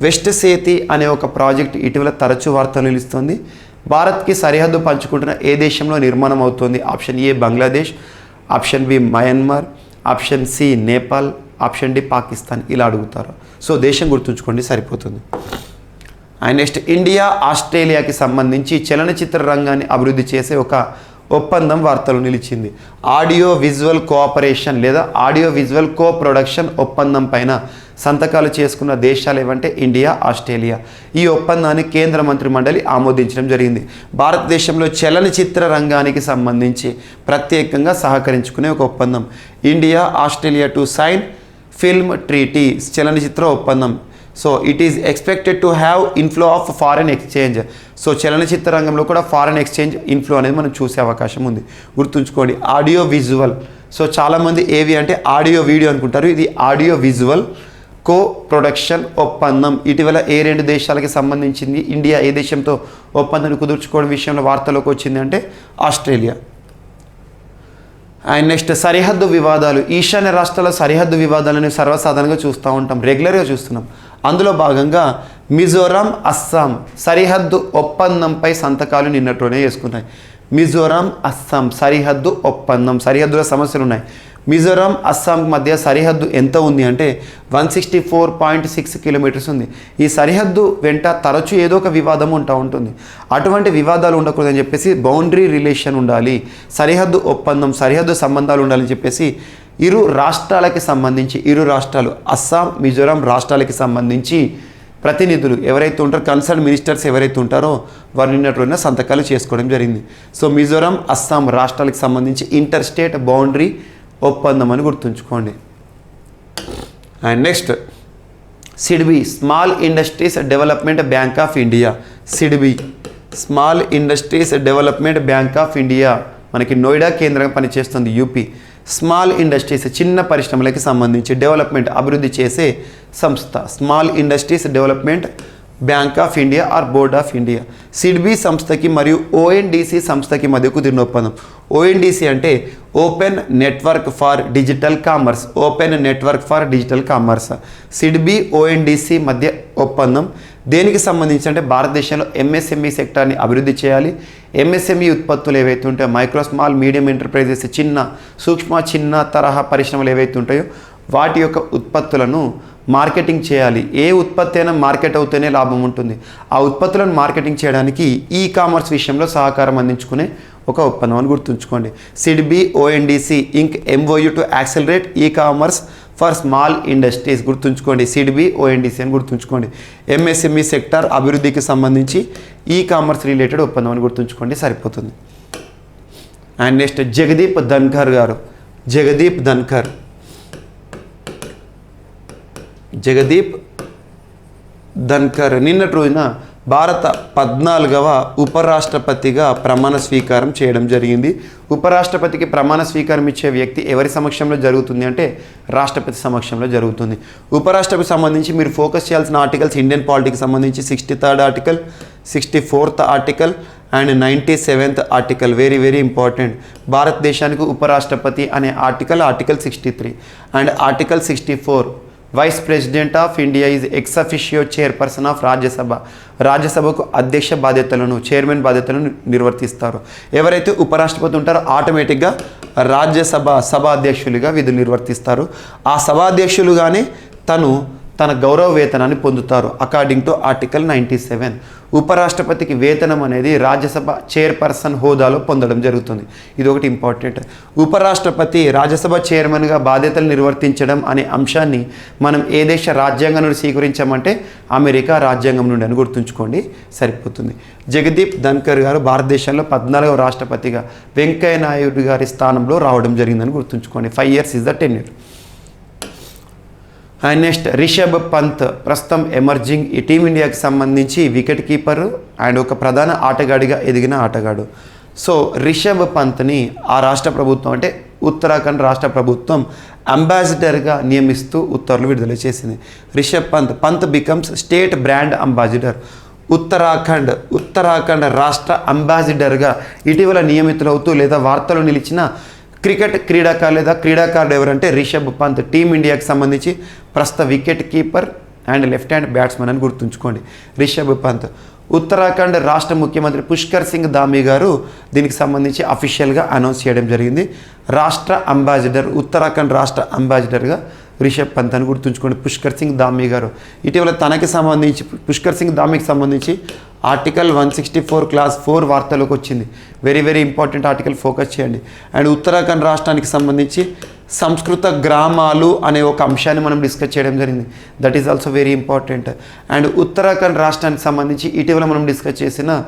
వెస్ట్ సేతి అనే ఒక ప్రాజెక్ట్ ఇటీవల తరచూ వార్తలు నిలుస్తుంది. భారత్కి సరిహద్దు పంచుకుంటున్న ఏ దేశంలో నిర్మాణం అవుతుంది? Option A Bangladesh, option B Myanmar, option C Nepal, option D Pakistan. ఇలా అడుగుతారు. సో దేశం గుర్తుంచుకోండి, సరిపోతుంది. అండ్ నెక్స్ట్ ఇండియా ఆస్ట్రేలియాకి సంబంధించి చలనచిత్ర రంగాన్ని అభివృద్ధి చేసే ఒక ఒప్పందం వార్తలు నిలిచింది. ఆడియో విజువల్ కోఆపరేషన్ లేదా ఆడియో విజువల్ కో ప్రొడక్షన్ ఒప్పందం పైన సంతకాలు చేసుకున్న దేశాలు ఏవంటే ఇండియా, ఆస్ట్రేలియా. ఈ ఒప్పందాన్ని కేంద్ర మంత్రి మండలి ఆమోదించడం జరిగింది. భారతదేశంలో చలనచిత్ర రంగానికి సంబంధించి ప్రత్యేకంగా సహకరించుకునే ఒక ఒప్పందం. India Australia to sign film treaty, చలనచిత్ర ఒప్పందం. So it is expected to have inflow of foreign exchange. So చలనచిత్ర రంగంలో కూడా ఫారెన్ ఎక్స్చేంజ్ ఇన్ఫ్లో అనేది మనం చూసే అవకాశం ఉంది, గుర్తుంచుకోండి. ఆడియో విజువల్, సో చాలామంది ఏవి అంటే ఆడియో వీడియో అనుకుంటారు, ఇది ఆడియో విజువల్ కో ప్రొడక్షన్ ఒప్పందం. ఇటీవల ఏ రెండు దేశాలకి సంబంధించింది? ఇండియా ఏ దేశంతో ఒప్పందాన్ని కుదుర్చుకోవడం విషయంలో వార్తలోకి వచ్చింది అంటే ఆస్ట్రేలియా. అండ్ నెక్స్ట్ సరిహద్దు వివాదాలు. ఈశాన్య రాష్ట్రాల సరిహద్దు వివాదాలను సర్వసాధారణంగా చూస్తూ ఉంటాం, రెగ్యులర్గా చూస్తున్నాం. అందులో భాగంగా మిజోరాం, అస్సాం సరిహద్దు ఒప్పందంపై సంతకాలు నిన్నట్లోనే చేసుకున్నాయి. మిజోరాం, అస్సాం సరిహద్దు ఒప్పందం. సరిహద్దుల సమస్యలు ఉన్నాయి. మిజోరాం, అస్సాం మధ్య సరిహద్దు ఎంత ఉంది అంటే 164.6 కిలోమీటర్స్ ఉంది. ఈ సరిహద్దు వెంట తరచూ ఏదో ఒక వివాదం ఉంటుంది. అటువంటి వివాదాలు ఉండకూడదని చెప్పేసి బౌండరీ రిలేషన్ ఉండాలి, సరిహద్దు ఒప్పందం, సరిహద్దు సంబంధాలు ఉండాలని చెప్పేసి ఇరు రాష్ట్రాలు అస్సాం, మిజోరాం రాష్ట్రాలకి సంబంధించి ప్రతినిధులు ఎవరైతే ఉంటారో, కన్సర్న్ మినిస్టర్స్ ఎవరైతే ఉంటారో వారు నిన్నట్లున్న సంతకాలు చేసుకోవడం జరిగింది. సో మిజోరాం, అస్సాం రాష్ట్రాలకు సంబంధించి ఇంటర్ స్టేట్ బౌండరీ ఒప్పందం అని గుర్తుంచుకోండి. And next SIDBI, small industries development bank of India. SIDBI, small industries development bank of India మనకి నోయిడా కేంద్రంగా పనిచేస్తుంది, యూపీ. స్మాల్ ఇండస్ట్రీస్, చిన్న పరిశ్రమలకి సంబంధించి డెవలప్మెంట్, అభివృద్ధి చేసే సంస్థ. Small industries development bank of India or board of India. SIDBI సంస్థకి మరియు ONDC సంస్థకి మధ్య కుదిరిన ఒప్పందం. ONDC అంటే open network for digital commerce, open network for digital commerce. SIDBI ONDC మధ్య ఒప్పందం దేనికి సంబంధించి అంటే భారతదేశంలో MSME సెక్టార్ని అభివృద్ధి చేయాలి. MSME ఉత్పత్తులు ఏవైతే ఉంటాయో, మైక్రో స్మాల్ మీడియం ఎంటర్ప్రైజెస్, చిన్న తరహా పరిశ్రమలు ఏవైతే ఉంటాయో వాటి యొక్క ఉత్పత్తులను మార్కెటింగ్ చేయాలి. ఏ ఉత్పత్తి అయినా మార్కెట్ అవుతేనే లాభం ఉంటుంది. ఆ ఉత్పత్తులను మార్కెటింగ్ చేయడానికి కామర్స్ విషయంలో సహకారం అందించుకునే ఒక ఒప్పందం అని గుర్తుంచుకోండి. SIDBI ONDC ink MOU to accelerate commerce for small industries. గుర్తుంచుకోండి, సిడ్బీ ONDC అని గుర్తుంచుకోండి. MSME సెక్టార్ అభివృద్ధికి సంబంధించి కామర్స్ రిలేటెడ్ ఒప్పందం అని గుర్తుంచుకోండి, సరిపోతుంది. అండ్ నెక్స్ట్ జగదీప్ ధన్కర్ గారు. జగదీప్ ధన్కర్ జగదీప్ ధన్కర్ నిన్నటి రోజున భారత 14వ ఉపరాష్ట్రపతిగా ప్రమాణ స్వీకారం చేయడం జరిగింది. ఉపరాష్ట్రపతికి ప్రమాణ స్వీకారం ఇచ్చే వ్యక్తి ఎవరి సమక్షంలో జరుగుతుంది అంటే రాష్ట్రపతి సమక్షంలో జరుగుతుంది. ఉపరాష్ట్రపతి సంబంధించి మీరు ఫోకస్ చేయాల్సిన ఆర్టికల్స్ ఇండియన్ పాలిటిక్స్ సంబంధించి 63rd article, 64th article and 97th article very very important. భారతదేశానికి ఉపరాష్ట్రపతి అనే article 63 and article 64 vice president of India is ex officio chairperson of Rajya Sabha. రాజ్యసభకు అధ్యక్ష బాధ్యతలను చైర్మన్ బాధ్యతలను నిర్వర్తిస్తారు. ఎవరైతే ఉపరాష్ట్రపతి ఉంటారో ఆటోమేటిక్గా రాజ్యసభ సభాధ్యక్షులుగా విధులు నిర్వర్తిస్తారు. ఆ సభాధ్యక్షులుగానే తన గౌరవ వేతనాన్ని పొందుతారు అకార్డింగ్ టు ఆర్టికల్ 97. ఉపరాష్ట్రపతికి వేతనం అనేది రాజ్యసభ చైర్పర్సన్ హోదాలో పొందడం జరుగుతుంది. ఇది ఒకటి ఇంపార్టెంట్. ఉపరాష్ట్రపతి రాజ్యసభ చైర్మన్గా బాధ్యతలు నిర్వర్తించడం అనే అంశాన్ని మనం ఏ దేశ రాజ్యాంగం నుండి స్వీకరించామంటే అమెరికా రాజ్యాంగం నుండి అని గుర్తుంచుకోండి, సరిపోతుంది. జగదీప్ ధన్కర్ గారు భారతదేశంలో 14వ రాష్ట్రపతిగా వెంకయ్య నాయుడు గారి స్థానంలో రావడం జరిగిందని గుర్తుంచుకోండి. 5 years is the tenure. And next Rishabh Pant ప్రస్తుతం ఎమర్జింగ్ ఈ టీమిండియాకి సంబంధించి వికెట్ కీపర్ అండ్ ఒక ప్రధాన ఆటగాడిగా ఎదిగిన ఆటగాడు. సో రిషబ్ పంత్ని ఆ రాష్ట్ర ప్రభుత్వం అంటే ఉత్తరాఖండ్ రాష్ట్ర ప్రభుత్వం అంబాసిడర్గా నియమిస్తూ ఉత్తర్వులు విడుదల చేసింది. Rishabh Pant becomes state brand ambassador. Uttarakhand రాష్ట్ర అంబాసిడర్గా ఇటీవల నియమితులవుతూ లేదా వార్తలు నిలిచిన క్రికెట్ క్రీడాకారుడు లేదా క్రీడాకారుడు ఎవరంటే రిషబ్ పంత్. టీమిండియాకి సంబంధించి ప్రస్తుత wicket keeper and left hand batsmen అని గుర్తుంచుకోండి రిషబ్ పంత్. ఉత్తరాఖండ్ రాష్ట్ర ముఖ్యమంత్రి పుష్కర్ సింగ్ ధామీ గారు దీనికి సంబంధించి అఫీషియల్గా అనౌన్స్ చేయడం జరిగింది. రాష్ట్ర అంబాసిడర్ ఉత్తరాఖండ్ రాష్ట్ర అంబాసిడర్గా రిషబ్ పంత్ అని గుర్తుంచుకోండి. పుష్కర్ సింగ్ ధామీ గారు ఇటీవల తనకి సంబంధించి పుష్కర్ సింగ్ ధామీకి సంబంధించి ఆర్టికల్ 164 క్లాస్ 4 వార్తలోకి వచ్చింది. Very very important article, focus చేయండి. అండ్ ఉత్తరాఖండ్ రాష్ట్రానికి సంబంధించి సంస్కృత గ్రామాలు అనే ఒక అంశాన్ని మనం డిస్కస్ చేయడం జరిగింది. That is also very important. And Uttarakhand రాష్ట్రానికి సంబంధించి ఇటీవల మనం డిస్కస్ చేసిన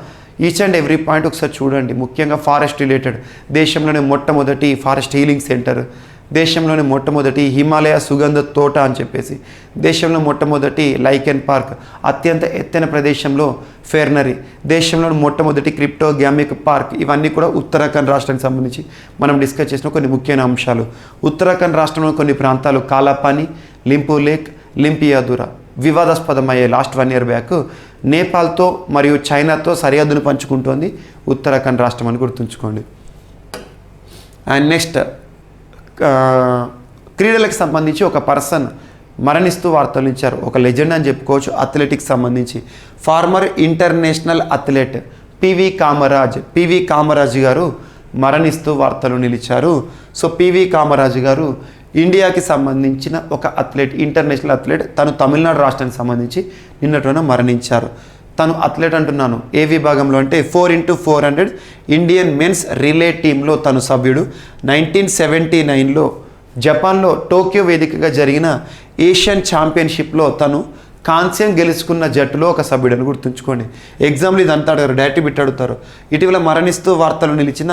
ఈచ్ అండ్ ఎవ్రీ పాయింట్ ఒకసారి చూడండి. ముఖ్యంగా ఫారెస్ట్ రిలేటెడ్ దేశంలోనే మొట్టమొదటి ఫారెస్ట్ హీలింగ్ సెంటర్, దేశంలోని మొట్టమొదటి హిమాలయ సుగంధ తోట అని చెప్పేసి, దేశంలో మొట్టమొదటి లైకెన్ పార్క్, అత్యంత ఎత్తైన ప్రదేశంలో ఫెర్నరీ, దేశంలోని మొట్టమొదటి క్రిప్టోగ్యామిక్ పార్క్, ఇవన్నీ కూడా ఉత్తరాఖండ్ రాష్ట్రానికి సంబంధించి మనం డిస్కస్ చేసిన కొన్ని ముఖ్యమైన అంశాలు. ఉత్తరాఖండ్ రాష్ట్రంలో కొన్ని ప్రాంతాలు కాలాపాని, లింపు లేక్, లింపియాదురా వివాదాస్పదమయ్యే లాస్ట్ 1 year బ్యాక్ నేపాల్తో మరియు చైనాతో సరిహద్దును పంచుకుంటోంది ఉత్తరాఖండ్ రాష్ట్రం అని గుర్తుంచుకోండి. అండ్ నెక్స్ట్ క్రీడలకు సంబంధించి ఒక పర్సన్ మరణిస్తూ వార్తలు ఇచ్చారు. ఒక లెజెండ్ అని చెప్పుకోవచ్చు అథ్లెటిక్స్ సంబంధించి. Former international athlete PV Kamaraj garu మరణిస్తూ వార్తలు నిలిచారు. సో పివి కామరాజ్ గారు ఇండియాకి సంబంధించిన ఒక అథ్లెట్, ఇంటర్నేషనల్ అథ్లెట్. తను తమిళనాడు రాష్ట్రానికి సంబంధించి నిన్నటిన మరణించారు. తను అథ్లెట్ అంటున్నాను ఏ విభాగంలో అంటే 4x400 ఇండియన్ మెన్స్ రిలే టీంలో తను సభ్యుడు. 1979లో జపాన్లో టోక్యో వేదికగా జరిగిన ఏషియన్ ఛాంపియన్షిప్లో తను కాంస్యం గెలుచుకున్న జట్టులో ఒక సభ్యుడని గుర్తుంచుకోండి. ఎగ్జామ్లు ఇదంతా అడగారు, డైరెక్ట్ బిట్ అడుగుతారు. ఇటీవల మరణిస్తూ వార్తలు నిలిచిన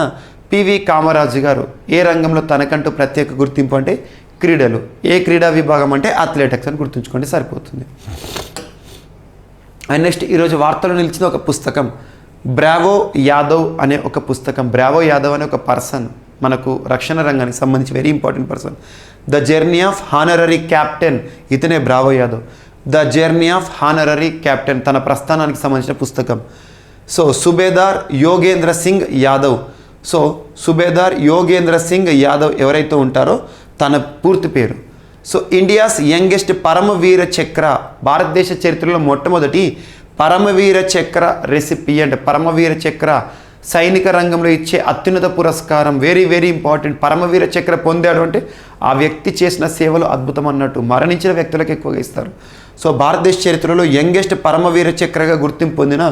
పివి కామరాజు గారు ఏ రంగంలో తనకంటూ ప్రత్యేక గుర్తింపు అంటే క్రీడలు. ఏ క్రీడా విభాగం అంటే అథ్లెటిక్స్ అని గుర్తుంచుకోండి, సరిపోతుంది. అండ్ నెక్స్ట్ ఈరోజు వార్తలు నిలిచిన ఒక పుస్తకం బ్రావో యాదవ్ అనే ఒక పుస్తకం. బ్రావో యాదవ్ అనే ఒక పర్సన్ మనకు రక్షణ రంగానికి సంబంధించి very important person. The journey of honorary captain, ఇతనే Bravo Yadav. The journey of honorary captain తన ప్రస్థానానికి సంబంధించిన పుస్తకం. సో సుబేదార్ యోగేంద్ర సింగ్ యాదవ్. సో సుబేదార్ యోగేంద్ర సింగ్ యాదవ్ ఎవరైతే ఉంటారో తన పూర్తి పేరు. సో ఇండియాస్ యంగెస్ట్ పరమవీర చక్ర, భారతదేశ చరిత్రలో మొట్టమొదటి పరమవీర చక్ర రెసిపియంట్. పరమవీర చక్ర సైనిక రంగంలో ఇచ్చే అత్యున్నత పురస్కారం. Very very important. పరమవీర చక్ర పొందాడు అంటే ఆ వ్యక్తి చేసిన సేవలు అద్భుతం అన్నట్టు. మరణించిన వ్యక్తులకు ఎక్కువగా ఇస్తారు. సో భారతదేశ చరిత్రలో యంగెస్ట్ పరమవీర చక్రగా గుర్తింపు పొందిన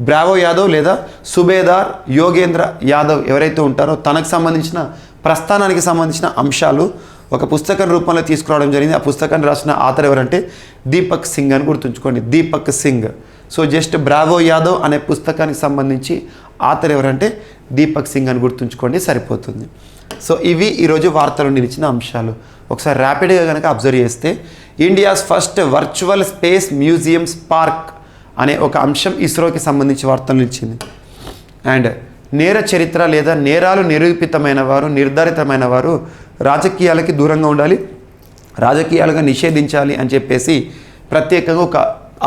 బ్రావో యాదవ్ లేదా సుబేదార్ యోగేంద్ర యాదవ్ ఎవరైతే ఉంటారో తనకు సంబంధించిన ప్రస్థానానికి సంబంధించిన అంశాలు ఒక పుస్తకం రూపంలో తీసుకురావడం జరిగింది. ఆ పుస్తకాన్ని రాసిన ఆథర్ ఎవరంటే దీపక్ సింగ్ అని గుర్తుంచుకోండి, Deepak Singh. So just Bravo Yadav అనే పుస్తకానికి సంబంధించి ఆథర్ ఎవరంటే దీపక్ సింగ్ అని గుర్తుంచుకోండి, సరిపోతుంది. సో ఇవి ఈరోజు వార్తలు నిలిచిన అంశాలు. ఒకసారి ర్యాపిడ్గా కనుక అబ్జర్వ్ చేస్తే India's first virtual space museum spark అనే ఒక అంశం ఇస్రోకి సంబంధించి వార్తలు నిలిచింది. అండ్ నేర చరిత్ర లేదా నేరాలు నిరూపితమైన వారు నిర్ధారితమైన వారు రాజకీయాలకి దూరంగా ఉండాలి, రాజకీయాలుగా నిషేధించాలి అని చెప్పేసి ప్రత్యేకంగా ఒక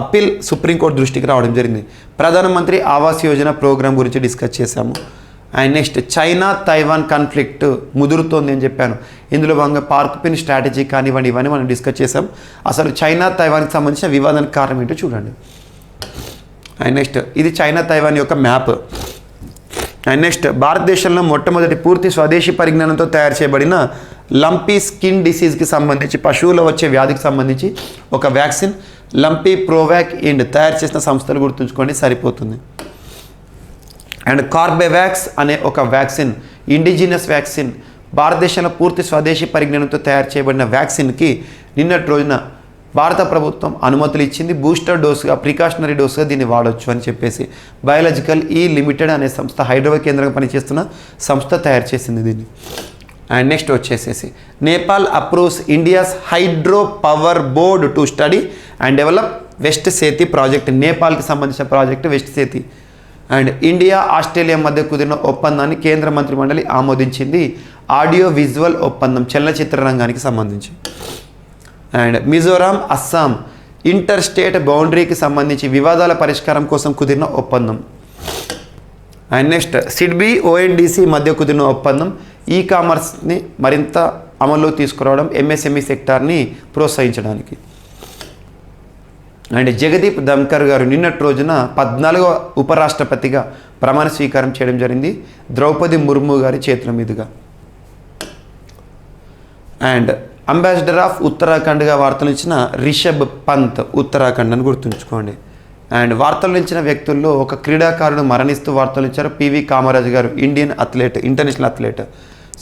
అప్పీల్ సుప్రీంకోర్టు దృష్టికి రావడం జరిగింది. ప్రధానమంత్రి ఆవాస్ యోజన ప్రోగ్రాం గురించి డిస్కస్ చేశాము. And next China Taiwan conflict ముదురుతోంది అని చెప్పాను. ఇందులో భాగంగా పార్క్ పిన్ స్ట్రాటజీ కానివ్వండి, ఇవన్నీ మనం డిస్కస్ చేసాం. అసలు చైనా తైవాన్కి సంబంధించిన వివాదానికి కారణం ఏంటో చూడండి. అండ్ నెక్స్ట్ ఇది చైనా తైవాన్ యొక్క మ్యాప్. అండ్ నెక్స్ట్ భారతదేశంలో మొట్టమొదటి పూర్తి స్వదేశీ పరిజ్ఞానంతో తయారు చేయబడిన లంపీ స్కిన్ డిసీజ్కి సంబంధించి పశువులో వచ్చే వ్యాధికి సంబంధించి ఒక వ్యాక్సిన్ లంపీ ప్రోవాక్ ఇండ్ తయారు చేసిన సంస్థలు గుర్తుంచుకోండి, సరిపోతుంది. అండ్ కార్బెవాక్స్ అనే ఒక వ్యాక్సిన్ ఇండిజినస్ వ్యాక్సిన్ భారతదేశంలో పూర్తి స్వదేశీ పరిజ్ఞానంతో తయారు చేయబడిన వ్యాక్సిన్కి నిన్నటి రోజున భారత ప్రభుత్వం అనుమతులు ఇచ్చింది. బూస్టర్ డోసుగా ప్రికాషనరీ డోసుగా దీన్ని వాడవచ్చు అని చెప్పేసి బయాలజికల్ ఈ లిమిటెడ్ అనే సంస్థ హైదరాబాద్ కేంద్రంగా పనిచేస్తున్న సంస్థ తయారు చేసింది దీన్ని. అండ్ నెక్స్ట్ వచ్చేసేసి Nepal approves India's hydro power board to study and develop west Seti project. నేపాల్కి సంబంధించిన ప్రాజెక్ట్ వెస్ట్ సేతి. అండ్ ఇండియా ఆస్ట్రేలియా మధ్య కుదిరిన ఒప్పందాన్ని కేంద్ర మంత్రి మండలి ఆమోదించింది. ఆడియో విజువల్ ఒప్పందం చలనచిత్ర రంగానికి సంబంధించి. And Mizoram Assam inter state బౌండరీకి సంబంధించి వివాదాల పరిష్కారం కోసం కుదిరిన ఒప్పందం. అండ్ నెక్స్ట్ సిడ్బీ ఓఎన్డీసీ మధ్య కుదిరిన ఒప్పందం ఈ కామర్స్ని మరింత అమల్లో తీసుకురావడం, ఎంఎస్ఎంఈ సెక్టార్ని ప్రోత్సహించడానికి. అండ్ జగదీప్ ధన్కర్ గారు నిన్నటి రోజున 14వ ఉపరాష్ట్రపతిగా ప్రమాణ స్వీకారం చేయడం జరిగింది ద్రౌపది ముర్ము గారి చేతుల మీదుగా. అండ్ అంబాసిడర్ ఆఫ్ ఉత్తరాఖండ్గా వార్తలు ఇచ్చిన రిషబ్ పంత్ ఉత్తరాఖండ్ అని గుర్తుంచుకోండి. అండ్ వార్తలు ఇచ్చిన వ్యక్తుల్లో ఒక క్రీడాకారుడు మరణిస్తూ వార్తలు ఇచ్చారు పివి కామరాజ్ గారు, Indian athlete, international athlete.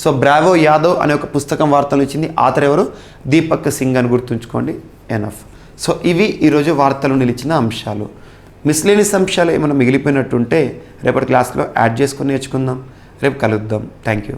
So Bravo Yadav అనే ఒక పుస్తకం వార్తలు ఇచ్చింది. ఆథర్ ఎవరు? దీపక్ సింగ్ అని గుర్తుంచుకోండి. ఎనఫ్. సో ఇవి ఈరోజు వార్తలు నిలిచిన అంశాలు. మిస్లేనియస్ అంశాలు ఏమైనా మిగిలిపోయినట్టుంటే రేపటి క్లాస్లో యాడ్ చేసుకొని నేర్చుకుందాం. రేపు కలుద్దాం. Thank you.